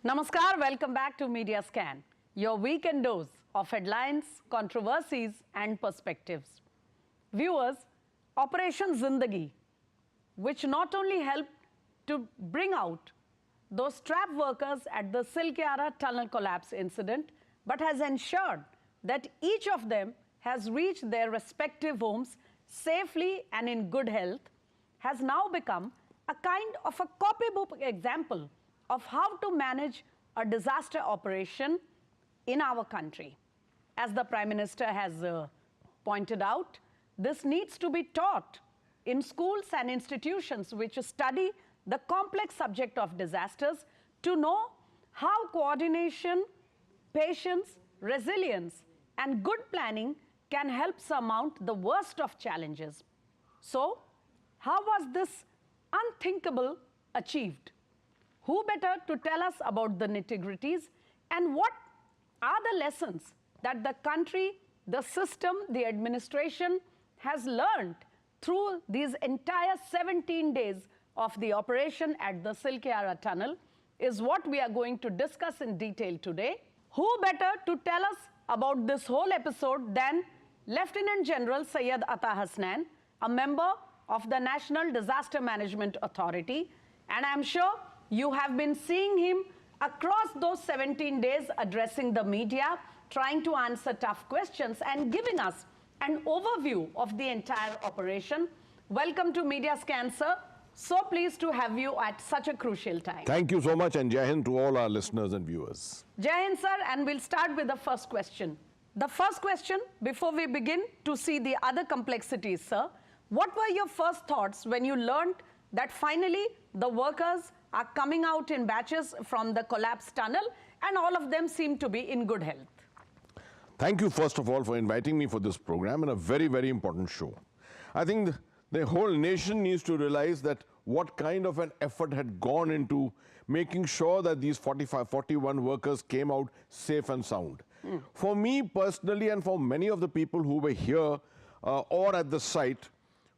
Namaskar, welcome back to Media Scan, your weekend dose of headlines, controversies and perspectives. Viewers, Operation Zindagi, which not only helped to bring out those trap workers at the Silkyara tunnel collapse incident, but has ensured that each of them has reached their respective homes safely and in good health, has now become a kind of a copybook example of how to manage a disaster operation in our country. As the Prime Minister has pointed out, this needs to be taught in schools and institutions which study the complex subject of disasters to know how coordination, patience, resilience, and good planning can help surmount the worst of challenges. So, how was this unthinkable achieved? Who better to tell us about the nitty-gritties and what are the lessons that the country, the system, the administration has learned through these entire 17 days of the operation at the Silkyara tunnel is what we are going to discuss in detail today. Who better to tell us about this whole episode than Lieutenant General Syed Ata Hasnain, a member of the National Disaster Management Authority, and I'm sure you have been seeing him across those 17 days addressing the media, trying to answer tough questions and giving us an overview of the entire operation. Welcome to Media Scan, sir. So pleased to have you at such a crucial time. Thank you so much, and Jai Hind to all our listeners and viewers. Jai Hind, sir, and we'll start with the first question. The first question, before we begin to see the other complexities, sir, what were your first thoughts when you learned that finally the workers are coming out in batches from the collapsed tunnel and all of them seem to be in good health? Thank you, first of all, for inviting me for this program and a very, very important show. I think the whole nation needs to realize that what kind of an effort had gone into making sure that these 41 workers came out safe and sound. For me personally, and for many of the people who were here or at the site,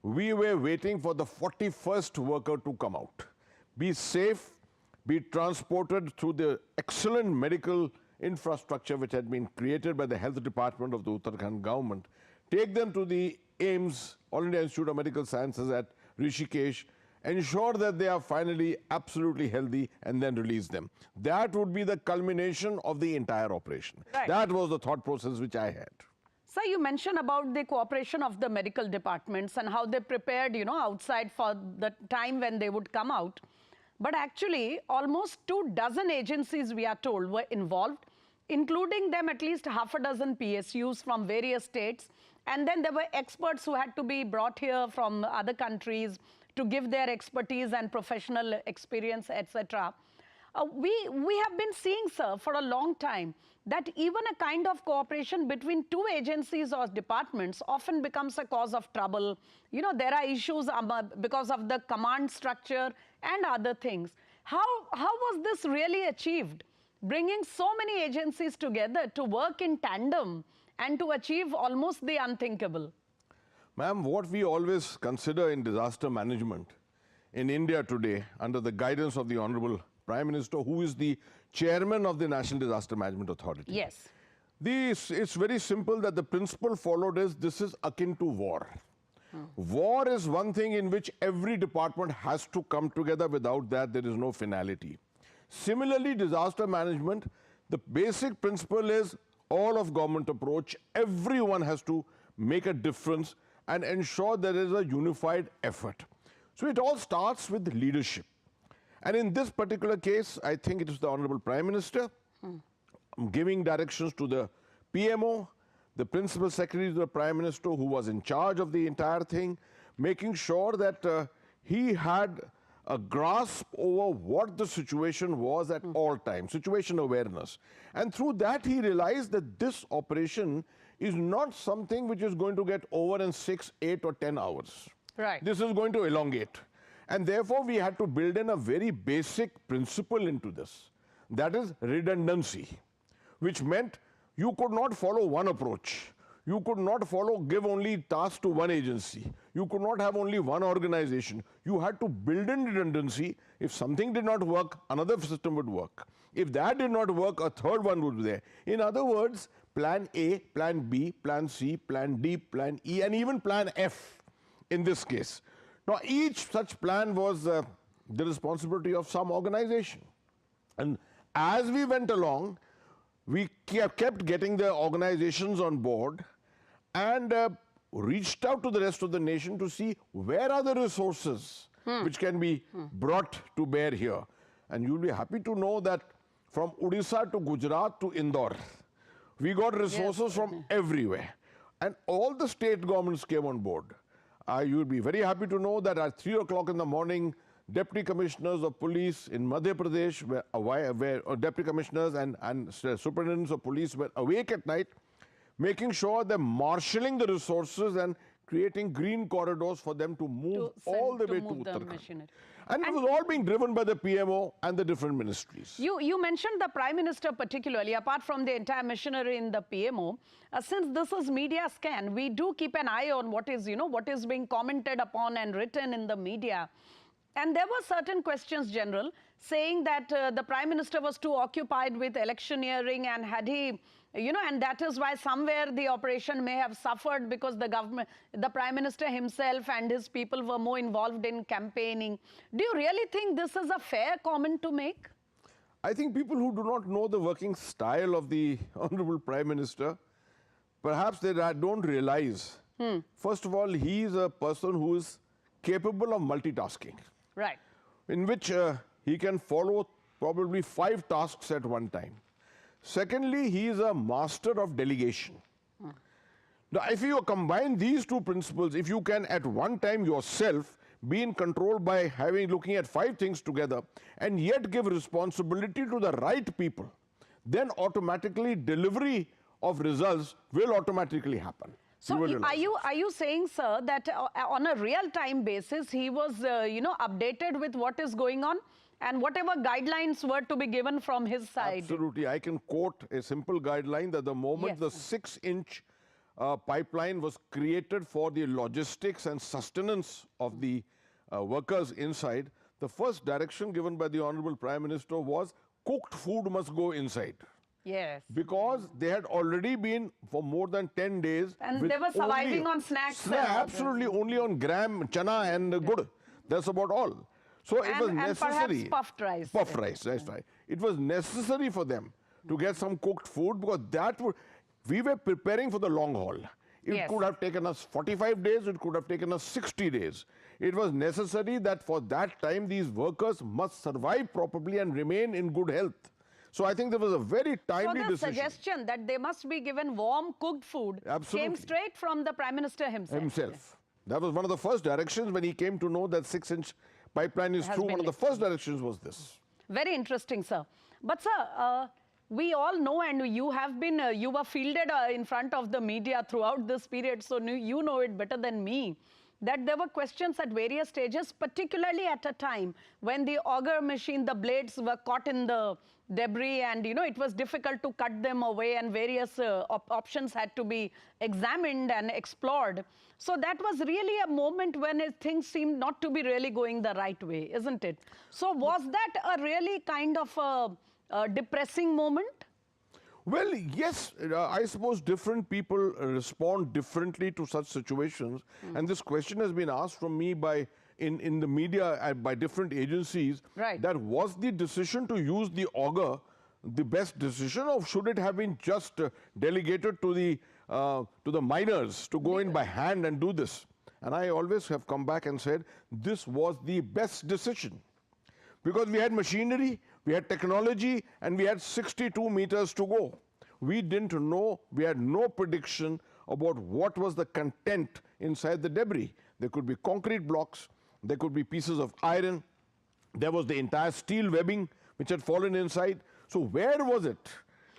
we were waiting for the 41st worker to come out, be safe, be transported through the excellent medical infrastructure which had been created by the health department of the Uttarakhand government, take them to the AIIMS, All India Institute of Medical Sciences at Rishikesh, ensure that they are finally absolutely healthy, and then release them. That would be the culmination of the entire operation. Right. That was the thought process which I had. Sir, you mentioned about the cooperation of the medical departments and how they prepared, outside for the time when they would come out. But actually, almost 24 agencies, we are told, were involved, including them at least half a dozen PSUs from various states. And then there were experts who had to be brought here from other countries to give their expertise and professional experience, etc. We have been seeing, sir, for a long time that even a kind of cooperation between two agencies or departments often becomes a cause of trouble. There are issues because of the command structure and other things. How was this really achieved? Bringing so many agencies together to work in tandem and to achieve almost the unthinkable. Ma'am, what we always consider in disaster management in India today, under the guidance of the Honorable Prime Minister, who is the chairman of the National Disaster Management Authority. Yes. It's very simple that the principle followed is this is akin to war. War is one thing in which every department has to come together. Without that, there is no finality. Similarly, disaster management, the basic principle is all of government approach. Everyone has to make a difference and ensure there is a unified effort. So it all starts with leadership. And in this particular case, I think it is the Honorable Prime Minister giving directions to the PMO, the Principal Secretary to the Prime Minister, who was in charge of the entire thing, making sure that he had a grasp over what the situation was at all times, situation awareness. And through that, he realized that this operation is not something which is going to get over in 6, 8 or 10 hours. Right. This is going to elongate. And therefore, we had to build in a very basic principle into this. That is redundancy, which meant you could not follow one approach. You could not give only tasks to one agency. You could not have only one organization. You had to build in redundancy. If something did not work, another system would work. If that did not work, a third one would be there. In other words, plan A, plan B, plan C, plan D, plan E, and even plan F in this case. Now, each such plan was the responsibility of some organization. And as we went along, we kept getting the organizations on board and reached out to the rest of the nation to see where are the resources which can be brought to bear here. And you'll be happy to know that from Odisha to Gujarat to Indore, we got resources from everywhere. And all the state governments came on board. You'll be very happy to know that at 3 o'clock in the morning, Deputy Commissioners of Police in Madhya Pradesh, where Deputy Commissioners and Superintendents of Police were awake at night, making sure they're marshalling the resources and creating green corridors for them to move all the way to Uttarakhand. And it was all being driven by the PMO and the different ministries. You mentioned the Prime Minister particularly, apart from the entire machinery in the PMO. Since this is media scan, we do keep an eye on what is being commented upon and written in the media. And there were certain questions, General, saying that the Prime Minister was too occupied with electioneering and had he, and that is why somewhere the operation may have suffered because the Prime Minister himself and his people were more involved in campaigning. Do you really think this is a fair comment to make? I think people who do not know the working style of the Honorable Prime Minister, perhaps they don't realize. First of all, he is a person who is capable of multitasking. Right. In which he can follow probably 5 tasks at one time. Secondly, he is a master of delegation. Now, if you combine these two principles, if you can at one time yourself be in control by looking at 5 things together and yet give responsibility to the right people, then automatically delivery of results will automatically happen. So are you saying, sir, that on a real-time basis, he was, updated with what is going on and whatever guidelines were to be given from his side? Absolutely. I can quote a simple guideline that the moment the 6-inch pipeline was created for the logistics and sustenance of the workers inside, the first direction given by the Honorable Prime Minister was cooked food must go inside. Yes. Because they had already been for more than 10 days. And they were surviving on snacks. Absolutely, only on gram, chana and good. That's about all. So it was necessary. And perhaps puffed rice. Puffed rice, that's right. It was necessary for them to get some cooked food because we were preparing for the long haul. It could have taken us 45 days, it could have taken us 60 days. It was necessary that for that time these workers must survive properly and remain in good health. So I think there was a very timely decision. So the suggestion that they must be given warm cooked food came straight from the Prime Minister himself. That was one of the first directions when he came to know that 6-inch pipeline is through. One of the first directions was this. Very interesting, sir. But sir, we all know, and you have been, you were fielded in front of the media throughout this period, so you know it better than me, that there were questions at various stages, particularly at a time when the auger machine, the blades were caught in the debris and, it was difficult to cut them away and various options had to be examined and explored. So that was really a moment when things seemed not to be really going the right way, isn't it? So was that a really kind of a depressing moment? Well, yes, I suppose different people respond differently to such situations. And this question has been asked from me in the media by different agencies. Right. That was the decision to use the auger the best decision, or should it have been just delegated to the miners to go in by hand and do this? And I always have come back and said this was the best decision. Because we had machinery, we had technology, and we had 62 meters to go. We didn't know, we had no prediction about what was the content inside the debris. There could be concrete blocks, there could be pieces of iron, there was the entire steel webbing which had fallen inside. So where was it?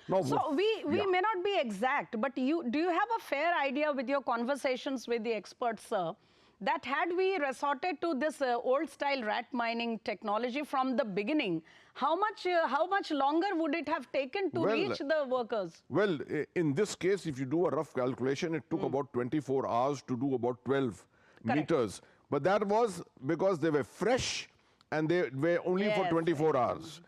Now, so we may not be exact, but do you have a fair idea with your conversations with the experts, sir, that had we resorted to this old-style rat mining technology from the beginning, how much longer would it have taken to reach the workers? Well, in this case, if you do a rough calculation, it took about 24 hours to do about 12 meters. But that was because they were fresh and they were only for 24 hours.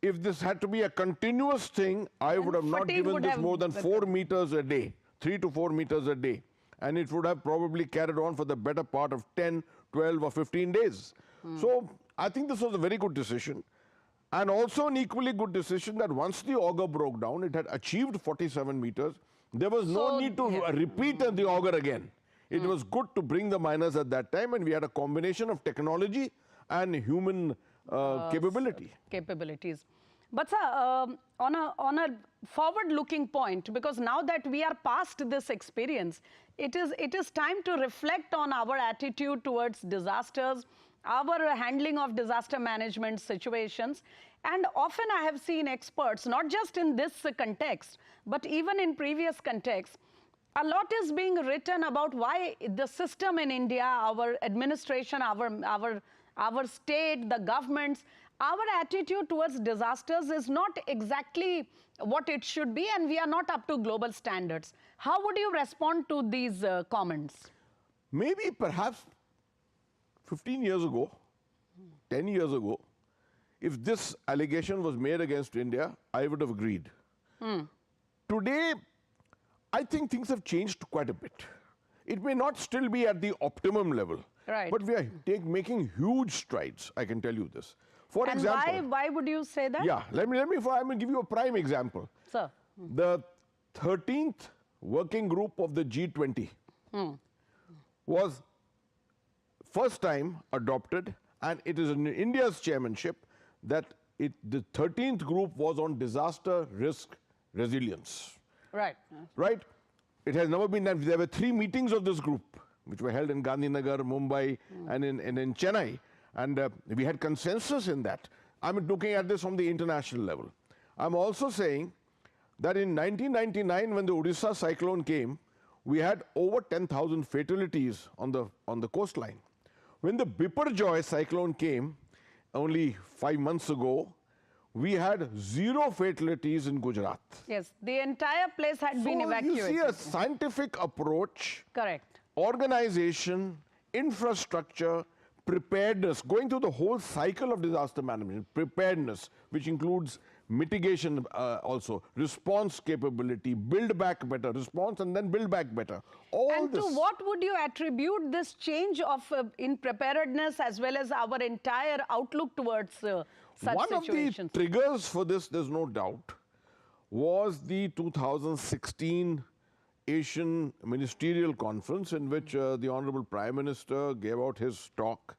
If this had to be a continuous thing, I would have not given this more than 4 meters a day, 3 to 4 meters a day. And it would have probably carried on for the better part of 10, 12 or 15 days. So I think this was a very good decision. And also an equally good decision that once the auger broke down, it had achieved 47 meters. There was no need to repeat the auger again. It was good to bring the miners at that time, and we had a combination of technology and human capabilities. But sir, on a forward-looking point, because now that we are past this experience, it is time to reflect on our attitude towards disasters, our handling of disaster management situations. And often I have seen experts, not just in this context, but even in previous contexts, a lot is being written about why the system in India, our administration, our state, the governments, our attitude towards disasters is not exactly what it should be, and we are not up to global standards. How would you respond to these comments? Maybe perhaps 15 years ago, 10 years ago, if this allegation was made against India, I would have agreed. Today, I think things have changed quite a bit. It may not still be at the optimum level, but we are making huge strides, I can tell you this. For example, why would you say that? Yeah, I'm going to give you a prime example. Sir. The 13th working group of the G20 was first time adopted, and it is in India's chairmanship that the 13th group was on disaster risk resilience. Right. Right? It has never been done. There were 3 meetings of this group, which were held in Gandhinagar, Mumbai, and in Chennai. And we had consensus in that. I'm looking at this from the international level. I'm also saying that in 1999, when the Odisha cyclone came, we had over 10,000 fatalities on the coastline. When the Biparjoy cyclone came only 5 months ago, we had 0 fatalities in Gujarat. Yes, the entire place had been evacuated. You see a scientific approach, organization, infrastructure, preparedness, going through the whole cycle of disaster management, preparedness, which includes mitigation also, response capability, build back better, response and then build back better. And to what would you attribute this change of in preparedness as well as our entire outlook towards such situations? One of the triggers for this, there's no doubt, was the 2016 Asian Ministerial Conference, in which the Honorable Prime Minister gave out his talk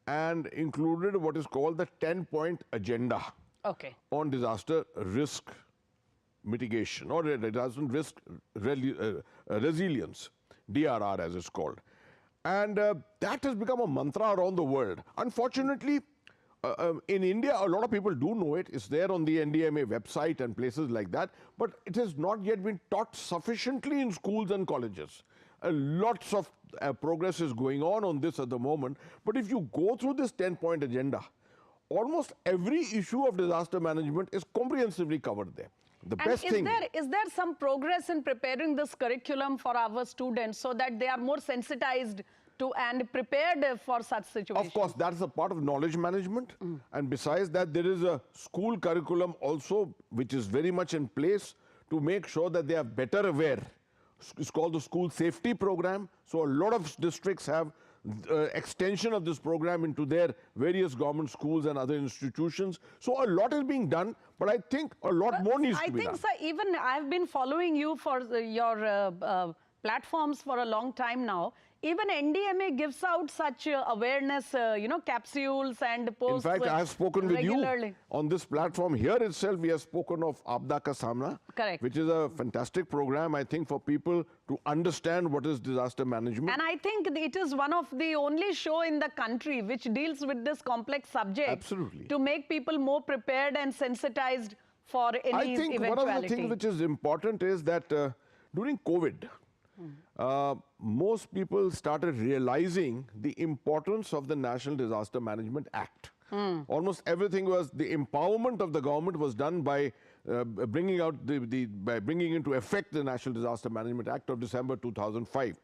and included what is called the 10-point agenda on disaster risk mitigation or disaster risk resilience, DRR as it's called. And that has become a mantra around the world. Unfortunately, in India, a lot of people do know it. It's there on the NDMA website and places like that, but it has not yet been taught sufficiently in schools and colleges. Lots of progress is going on this at the moment, but if you go through this 10-point agenda, almost every issue of disaster management is comprehensively covered there. The best thing is there some progress in preparing this curriculum for our students so that they are more sensitized to and prepared for such situations? Of course, that's a part of knowledge management. And besides that, there is a school curriculum also, which is very much in place to make sure that they are better aware. It's called the School Safety Program. So a lot of districts have extension of this program into their various government schools and other institutions. So a lot is being done, but I think a lot more needs to be done. I think, sir, even I've been following you for your platforms for a long time now. Even NDMA gives out such awareness, capsules and posts. In fact, I have spoken with you on this platform. Here itself, we have spoken of Aapda Ka Samna, which is a fantastic program, I think, for people to understand what is disaster management. And I think it is one of the only show in the country which deals with this complex subject. Absolutely. To make people more prepared and sensitized for any eventuality. I think one of the things which is important is that during COVID, most people started realizing the importance of the National Disaster Management Act. Almost everything was, the empowerment of the government was done by bringing into effect the National Disaster Management Act of December 2005.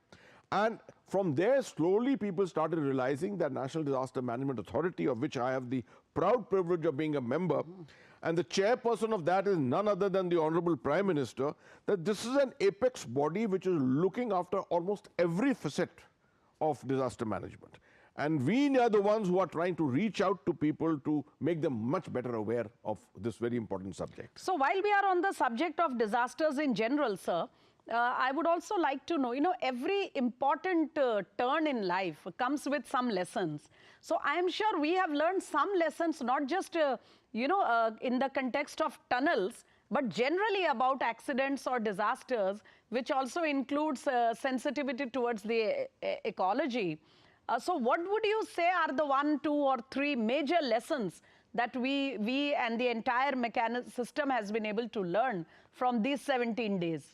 And from there, slowly people started realizing that National Disaster Management Authority, of which I have the proud privilege of being a member, and the chairperson of that is none other than the Honorable Prime Minister, that this is an apex body which is looking after almost every facet of disaster management. And we are the ones who are trying to reach out to people to make them much better aware of this very important subject. So while we are on the subject of disasters in general, sir, I would also like to know, every important turn in life comes with some lessons. So I am sure we have learned some lessons, not just, in the context of tunnels, but generally about accidents or disasters, which also includes sensitivity towards the ecology. So what would you say are the 1, 2, or 3 major lessons that we and the entire mechanism system has been able to learn from these 17 days?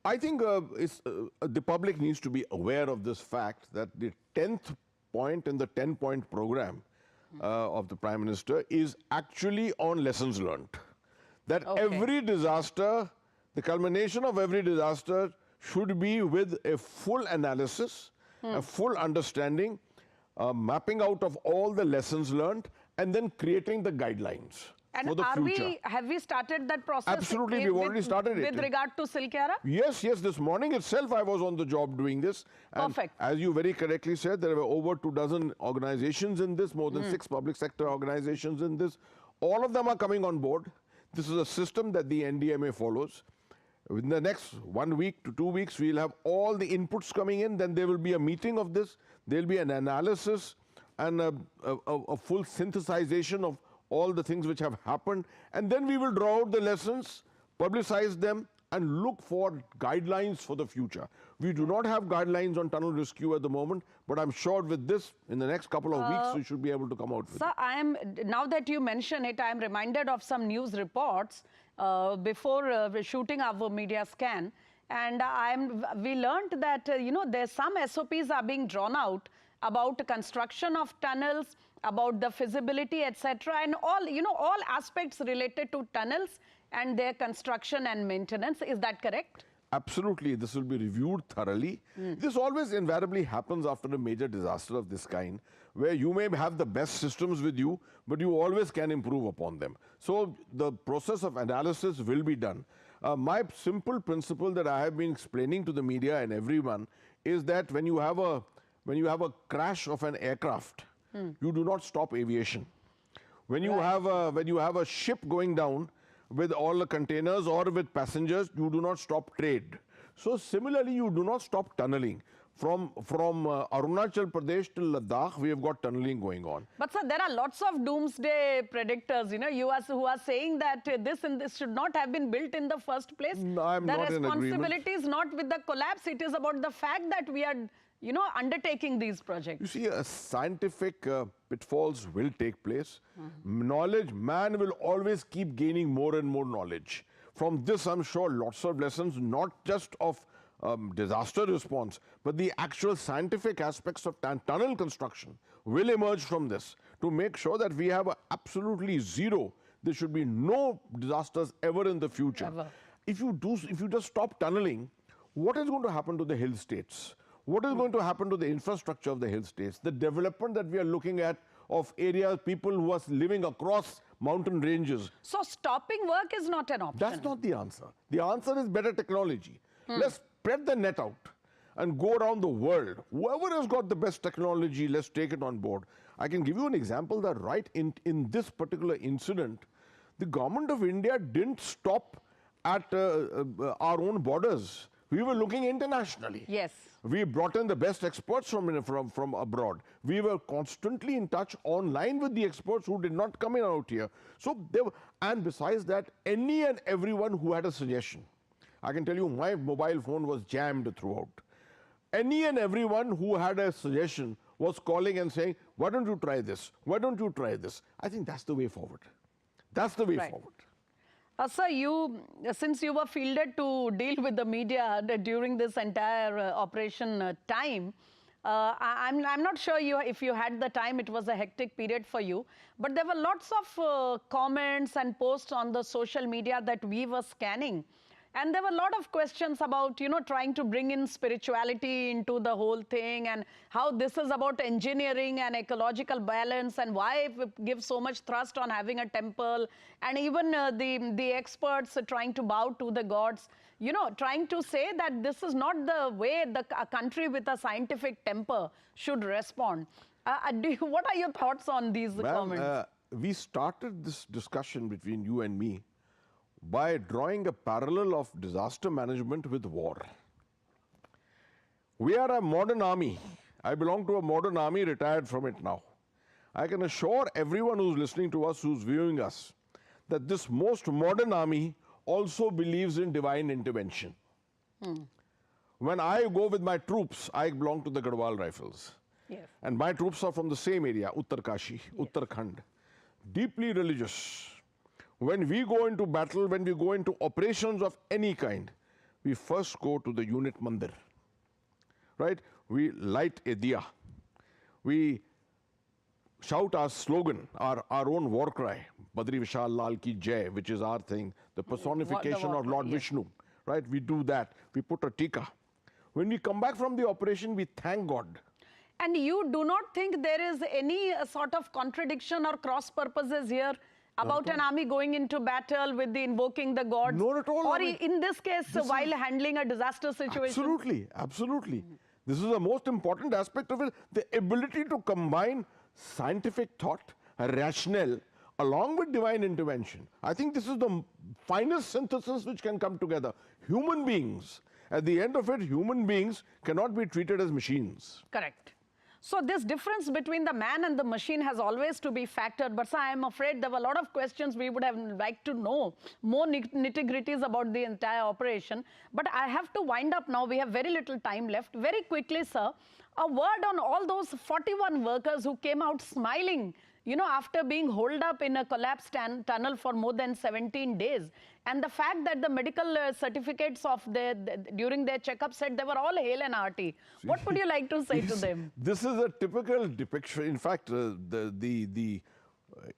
I think the public needs to be aware of this fact that the 10th point in the 10-point program of the Prime Minister is actually on lessons learned. That every disaster, the culmination of every disaster should be with a full analysis, a full understanding, mapping out of all the lessons learned, and then creating the guidelines. And for the future. Have we started that process? Absolutely, we've already started it. With regard to Silkyara? Yes, this morning itself I was on the job doing this. And perfect. As you very correctly said, there were over 24 organizations in this, more than 6 public sector organizations in this. All of them are coming on board. This is a system that the NDMA follows. In the next 1 week to 2 weeks, we'll have all the inputs coming in. Then there will be a meeting of this. There'll be an analysis and a full synthesization of all the things which have happened, and then we will draw out the lessons, publicize them, and look for guidelines for the future. We do not have guidelines on tunnel rescue at the moment, but I'm sure with this, in the next couple of weeks, we should be able to come out with it. Sir, now that you mention it, I am reminded of some news reports before shooting our media scan, and we learned that, there's some SOPs are being drawn out about construction of tunnels, about the feasibility, etc., and all aspects related to tunnels and their construction and maintenance. Is that correct? Absolutely. This will be reviewed thoroughly. This always invariably happens after a major disaster of this kind, where you may have the best systems with you, but you always can improve upon them. So the process of analysis will be done. My simple principle that I have been explaining to the media and everyone is that when you have a crash of an aircraft, you do not stop aviation. When you have a ship going down with all the containers or with passengers, you do not stop trade. So similarly, you do not stop tunneling. From Arunachal Pradesh to Ladakh, we have got tunneling going on. But sir, there are lots of doomsday predictors, who are saying that this and this should not have been built in the first place. No, I'm not in agreement. The responsibility is not with the collapse, it is about the fact that we are undertaking these projects. You see, scientific pitfalls will take place. Knowledge, man will always keep gaining more and more knowledge. From this, I'm sure lots of lessons, not just of disaster response, but the actual scientific aspects of tunnel construction will emerge from this to make sure that we have absolutely zero. There should be no disasters ever in the future. Ever. If you just stop tunneling, what is going to happen to the hill states? What is going to happen to the infrastructure of the hill states? The development that we are looking at of areas, people who are living across mountain ranges. So stopping work is not an option. That's not the answer. The answer is better technology. Let's spread the net out and go around the world. Whoever has got the best technology, let's take it on board. I can give you an example that right in this particular incident, the government of India didn't stop at our own borders. We were looking internationally. Yes. We brought in the best experts from abroad. We were constantly in touch online with the experts who did not come in out here. So and besides that, any and everyone who had a suggestion. I can tell you my mobile phone was jammed throughout. Any and everyone who had a suggestion was calling and saying, why don't you try this? Why don't you try this? I think that's the way forward. That's the way forward. Sir, since you were fielded to deal with the media during this entire operation time, I'm not sure if you had the time. It was a hectic period for you, but there were lots of comments and posts on the social media that we were scanning. And there were a lot of questions about, trying to bring in spirituality into the whole thing, and how this is about engineering and ecological balance, and why it gives so much thrust on having a temple, and even the experts trying to bow to the gods, trying to say that this is not the way a country with a scientific temper should respond. What are your thoughts on these comments? We started this discussion between you and me by drawing a parallel of disaster management with war. We are a modern army. I belong to a modern army, retired from it now. I can assure everyone who's listening to us, who's viewing us, that this most modern army also believes in divine intervention. When I go with my troops, I belong to the Garhwal Rifles. Yes. And my troops are from the same area, Uttarkashi, Uttarakhand. Deeply religious. When we go into battle, when we go into operations of any kind, we first go to the unit mandir, right? We light a diya. We shout our slogan, our own war cry, Badri Vishal Lal Ki Jai, which is our thing, the personification of Lord Vishnu, right? We do that. We put a tika. When we come back from the operation, we thank God. And you do not think there is any sort of contradiction or cross purposes here about an army going into battle with the invoking the gods? Not at all. Or in this case, while handling a disaster situation? Absolutely, absolutely. This is the most important aspect of it, the ability to combine scientific thought, rationale, along with divine intervention. I think this is the finest synthesis which can come together. Human beings, at the end of it, human beings cannot be treated as machines. Correct. So this difference between the man and the machine has always to be factored. But sir, I am afraid there were a lot of questions we would have liked to know, more nitty-gritties about the entire operation. But I have to wind up now. We have very little time left. Very quickly, sir, a word on all those 41 workers who came out smiling, after being holed up in a collapsed tunnel for more than 17 days. And the fact that the medical certificates of during their checkup said they were all hale and hearty. What would you like to say to them? This is a typical depiction. In fact, the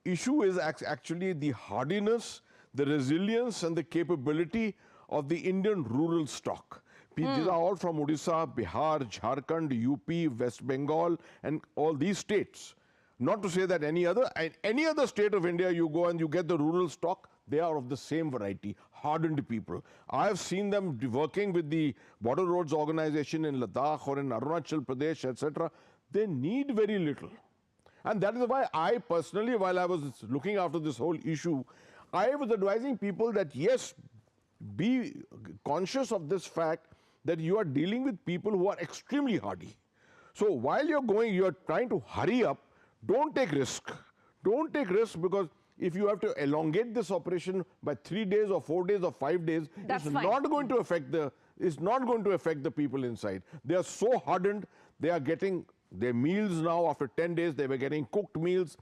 issue is actually the hardiness, the resilience, and the capability of the Indian rural stock. These are all from Odisha, Bihar, Jharkhand, UP, West Bengal, and all these states. Not to say that any other state of India you go and you get the rural stock, they are of the same variety, hardened people. I have seen them working with the Border Roads Organization in Ladakh or in Arunachal Pradesh, etc. They need very little. And that is why I personally, while I was looking after this whole issue, I was advising people that yes, be conscious of this fact that you are dealing with people who are extremely hardy. So while you're trying to hurry up, don't take risk. Don't take risk, because if you have to elongate this operation by 3 days or 4 days or 5 days, it's not going to affect the people inside. They are so hardened. They are getting their meals now. After 10 days, they were getting cooked meals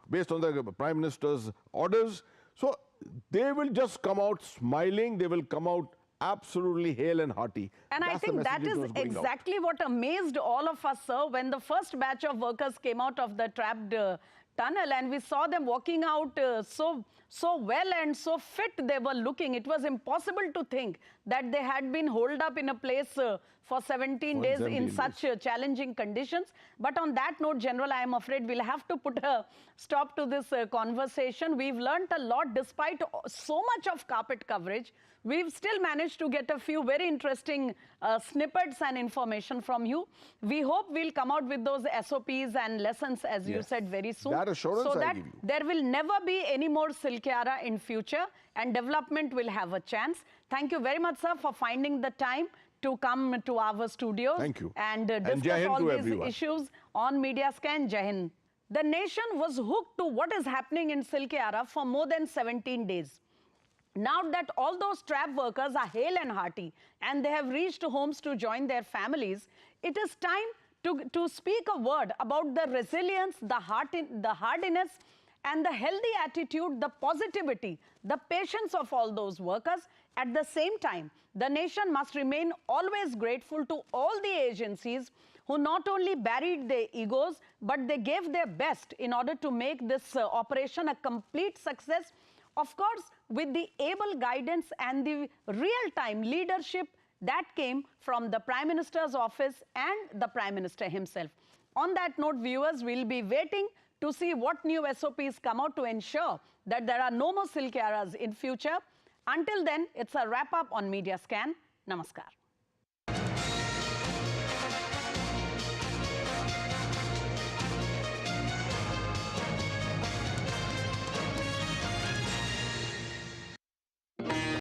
based on the Prime Minister's orders. So they will just come out smiling. They will come out absolutely hale and hearty. And I think that is exactly what amazed all of us, sir, when the first batch of workers came out of the trapped tunnel and we saw them walking out so well and so fit they were looking. It was impossible to think that they had been holed up in a place for 17 days in such challenging conditions. But on that note, General, I am afraid we'll have to put a stop to this conversation. We've learned a lot despite so much of carpet coverage. We've still managed to get a few very interesting snippets and information from you. We hope we'll come out with those SOPs and lessons, as you said, very soon. That assurance so that I give you. There will never be any more Silkyara in future, and development will have a chance. Thank you very much, sir, for finding the time to come to our studios. Thank you. And discuss all these issues on Media Scan. Jai Hind. The nation was hooked to what is happening in Silkyara for more than 17 days. Now that all those trap workers are hale and hearty and they have reached homes to join their families, it is time to speak a word about the resilience, the hardiness and the healthy attitude, the positivity, the patience of all those workers. At the same time, the nation must remain always grateful to all the agencies who not only buried their egos, but they gave their best in order to make this operation a complete success. Of course, with the able guidance and the real-time leadership that came from the Prime Minister's office and the Prime Minister himself. On that note, viewers, we'll be waiting to see what new SOPs come out to ensure that there are no more Silkyaras in future. Until then, it's a wrap-up on Media Scan. Namaskar.